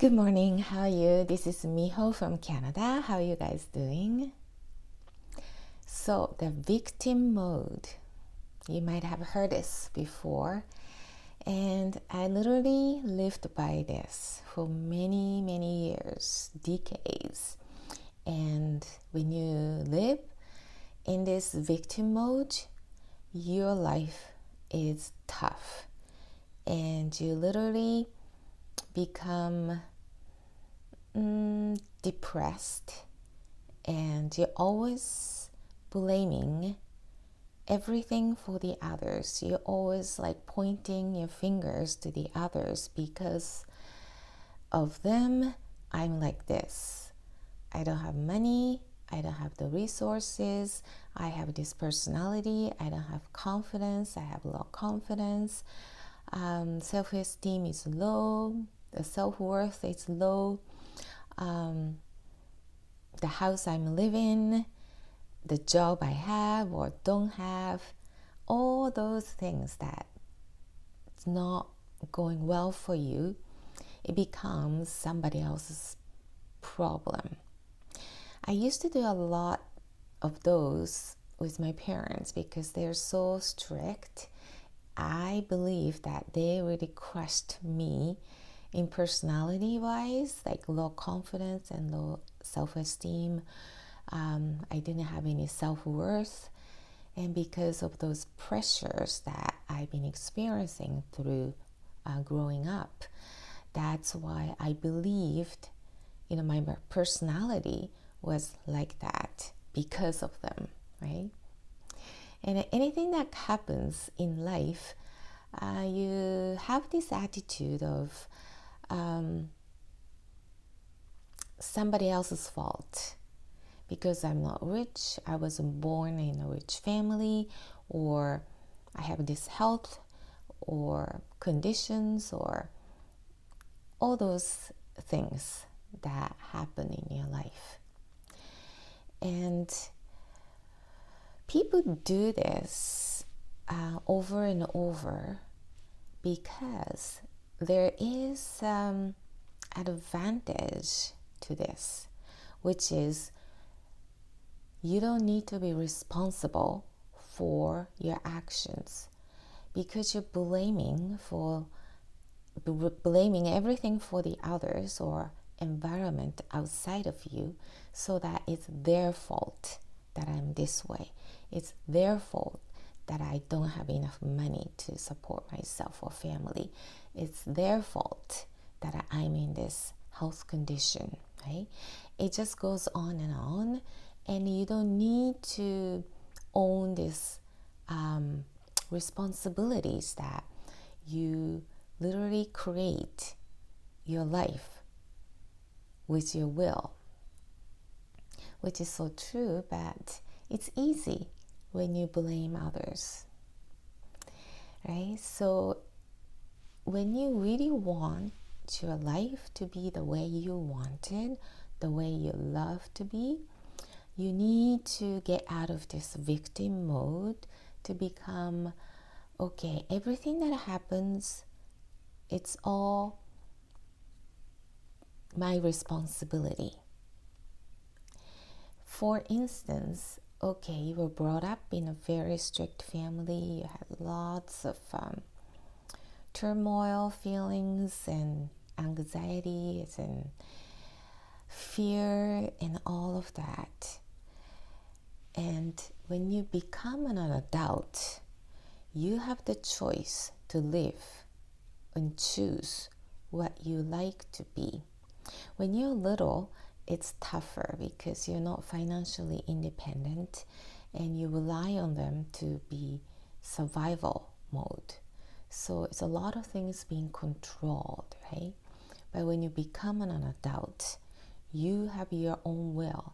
Good morning, how are you? This is Miho from Canada. How are you guys doing? So, the victim mode. You might have heard this before. And I literally lived by this for many, many years, decades. And when you live in this victim mode, your life is tough. And you literally become depressed, and you're always blaming everything for the others. You're always like pointing your fingers to the others. Because of them, I'm like this. I don't have money, I don't have the resources, I have this personality, I don't have confidence, I have low confidence, self-esteem is low, the self-worth is low, the house I'm living, the job I have or don't have, all those things that it's not going well for you, it becomes somebody else's problem. I used to do a lot of those with my parents because they're so strict. I believe that they really crushed me in personality wise, like low confidence and low self-esteem. I didn't have any self-worth, and because of those pressures that I've been experiencing through growing up, that's why I believed my personality was like that because of them, right? And anything that happens in life, you have this attitude of somebody else's fault. Because I'm not rich, I wasn't born in a rich family, or I have this health or conditions, or all those things that happen in your life. And people do this over and over because there is advantage to this, which is you don't need to be responsible for your actions, because you're blaming everything for the others or environment outside of you, so that it's their fault that I'm this way. It's their fault that I don't have enough money to support myself or family. It's their fault that I'm in this health condition, right? It just goes on, and you don't need to own these responsibilities that you literally create your life with your will, which is so true, but it's easy when you blame others, right? So when you really want your life to be the way you want it, the way you love to be, you need to get out of this victim mode to become, okay, everything that happens, it's all my responsibility. For instance, okay, you were brought up in a very strict family, you had lots of turmoil, feelings, and anxieties, and fear, and all of that. And when you become an adult, you have the choice to live and choose what you like to be. When you're little, it's tougher because you're not financially independent and you rely on them to be survival mode. So it's a lot of things being controlled, right? But when you become an adult, you have your own will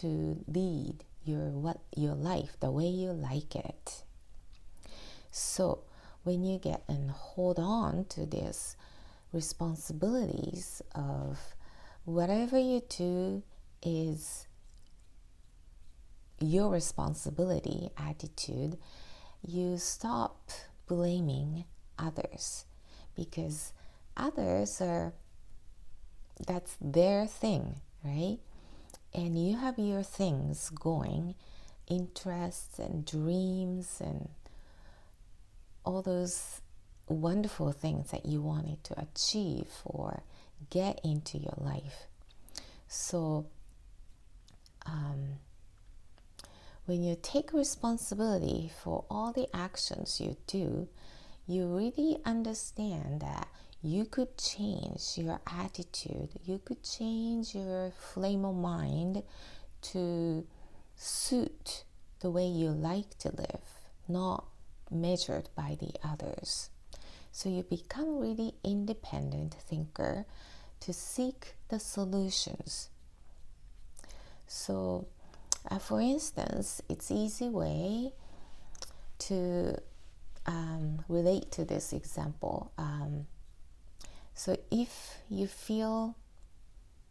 to lead your life the way you like it. So when you get and hold on to these responsibilities of whatever you do is your responsibility attitude, you stop blaming others, because others are that's their thing, right? And you have your things going, interests and dreams and all those wonderful things that you wanted to achieve or get into your life. So when you take responsibility for all the actions you do, you really understand that you could change your attitude, you could change your frame of mind to suit the way you like to live, not measured by the others. So you become really independent thinker to seek the solutions. So for instance, it's easy way to relate to this example. So if you feel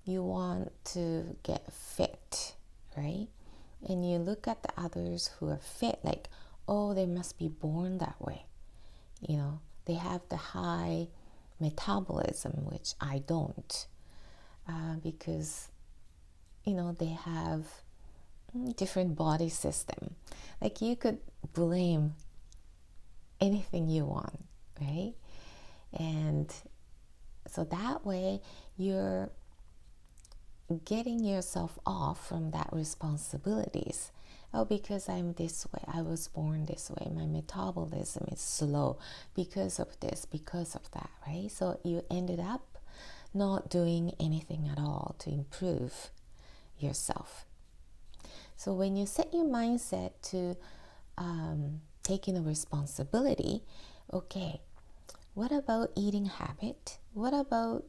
you want to get fit, right? And you look at the others who are fit, like, oh, they must be born that way. You know, they have the high metabolism, which I don't, because, you know, they have different body system. Like, you could blame anything you want, right? And so that way you're getting yourself off from that responsibilities. Oh, because I'm this way, I was born this way, my metabolism is slow because of this, because of that, right? So you ended up not doing anything at all to improve yourself. So when you set your mindset to taking a responsibility, okay, what about eating habit? What about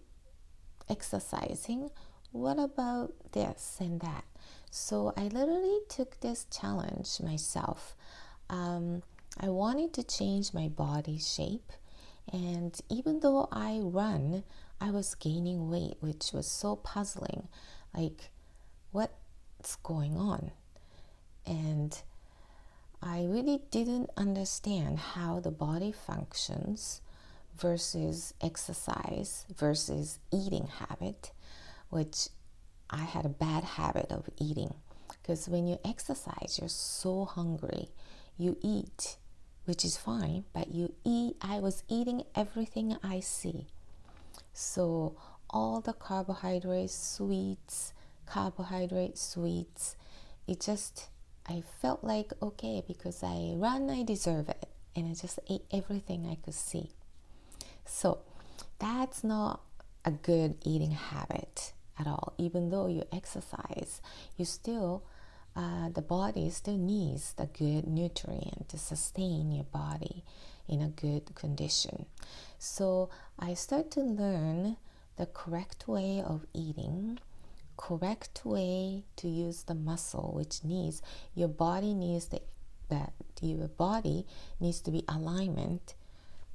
exercising? What about this and that? So I literally took this challenge myself. I wanted to change my body shape, and even though I run, I was gaining weight, which was so puzzling. Like, what's going on? And I really didn't understand how the body functions versus exercise versus eating habit, which I had a bad habit of eating. Because when you exercise, you're so hungry. You eat, which is fine, but you eat. I was eating everything I see. So all the carbohydrates, sweets, I felt like, okay, because I run, I deserve it. And I just ate everything I could see. So that's not a good eating habit at all. Even though you exercise, you still, the body still needs the good nutrient to sustain your body in a good condition. So I start to learn the correct way of eating, correct way to use the muscle, which needs, your body needs to be alignment.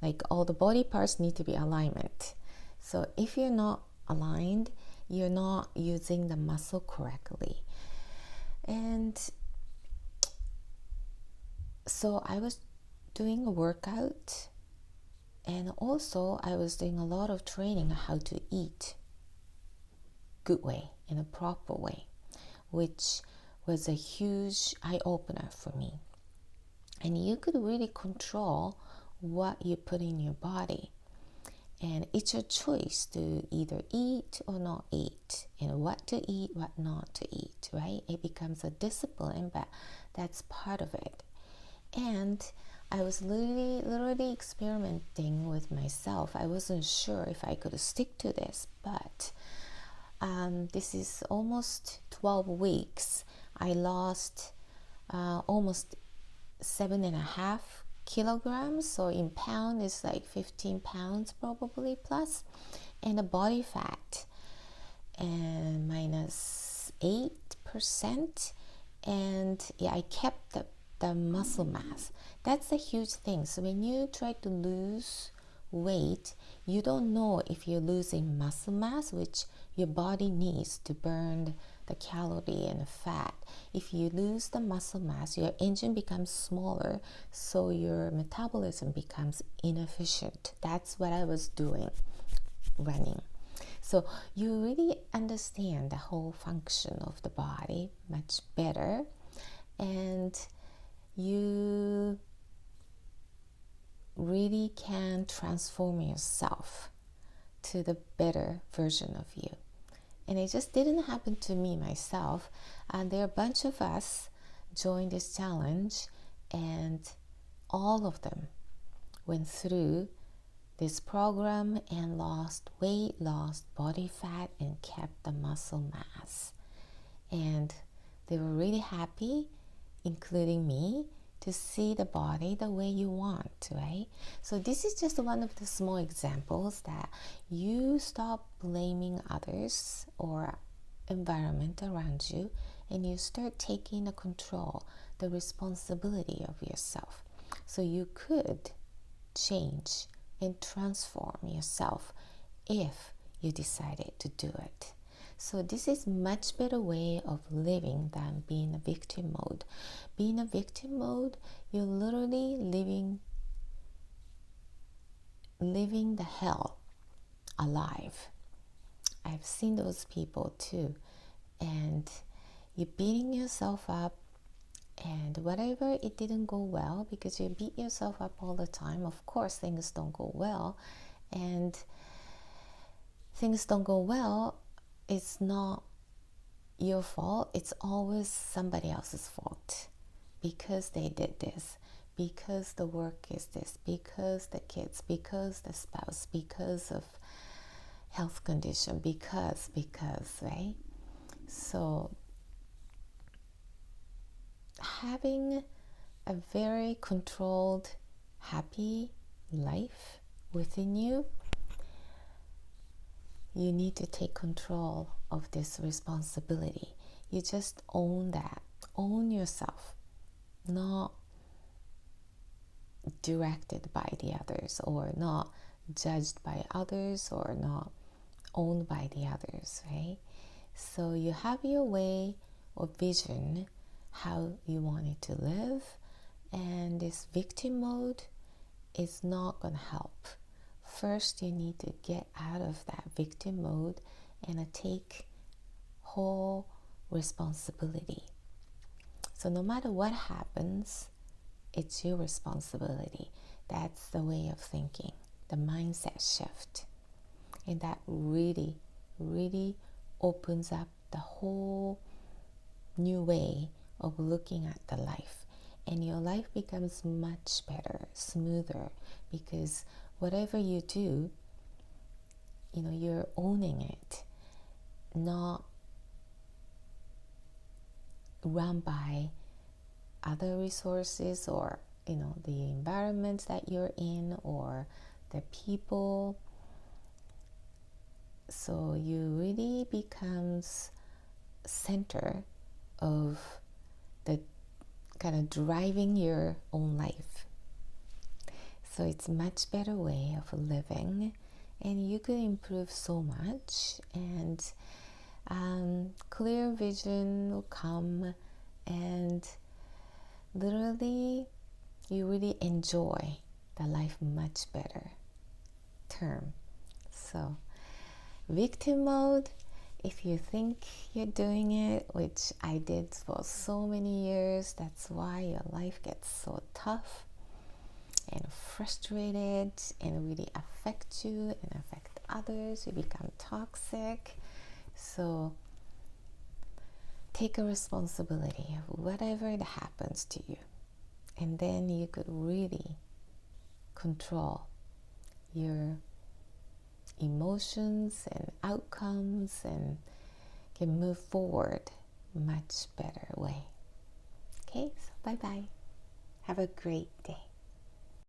Like, all the body parts need to be alignment. So if you're not aligned, you're not using the muscle correctly. And so I was doing a workout, and also I was doing a lot of training on how to eat good way, in a proper way, which was a huge eye-opener for me. And you could really control what you put in your body. And it's your choice to either eat or not eat, and what to eat, what not to eat, right? It becomes a discipline, but that's part of it. And I was literally experimenting with myself. I wasn't sure if I could stick to this, but this is almost 12 weeks. I lost almost 7.5 kilograms, so in pound is like 15 pounds probably plus, and the body fat and minus 8%, and yeah, I kept the muscle mass. That's a huge thing. So when you try to lose weight, you don't know if you're losing muscle mass, which your body needs to burn the calorie and the fat. If you lose the muscle mass, your engine becomes smaller, so your metabolism becomes inefficient. That's what I was doing, running. So you really understand the whole function of the body much better, and you really can transform yourself to the better version of you. And it just didn't happen to me myself. And there are a bunch of us joined this challenge, and all of them went through this program and lost weight, lost body fat, and kept the muscle mass. And they were really happy, including me, to see the body the way you want, right? So this is just one of the small examples that you stop blaming others or environment around you, and you start taking the control, the responsibility of yourself. So you could change and transform yourself if you decided to do it. So this is much better way of living than being a victim mode. Being a victim mode, you're literally living the hell alive. I've seen those people too. And you're beating yourself up, and whatever it didn't go well, because you beat yourself up all the time, of course things don't go well. And things don't go well, it's not your fault, it's always somebody else's fault, because they did this, because the work is this, because the kids, because the spouse, because of health condition, because, right? So having a very controlled, happy life within you, you need to take control of this responsibility. You just own that. Own yourself. Not directed by the others, or not judged by others, or not owned by the others, right? So you have your way or vision how you want it to live, and this victim mode is not going to help. First, you need to get out of that victim mode and take whole responsibility. So no matter what happens, it's your responsibility. That's the way of thinking, the mindset shift. And that really, really opens up the whole new way of looking at the life. And your life becomes much better, smoother, because whatever you do, you're owning it, not run by other resources, or the environment that you're in, or the people. So you really becomes center of the kind of driving your own life. So it's much better way of living, and you could improve so much, and clear vision will come, and literally you really enjoy the life much better term. So victim mode, if you think you're doing it, which I did for so many years, that's why your life gets so tough and frustrated, and really affect you and affect others. You become toxic. So take a responsibility of whatever that happens to you, and then you could really control your emotions and outcomes, and can move forward much better way. Okay, so bye bye. Have a great day.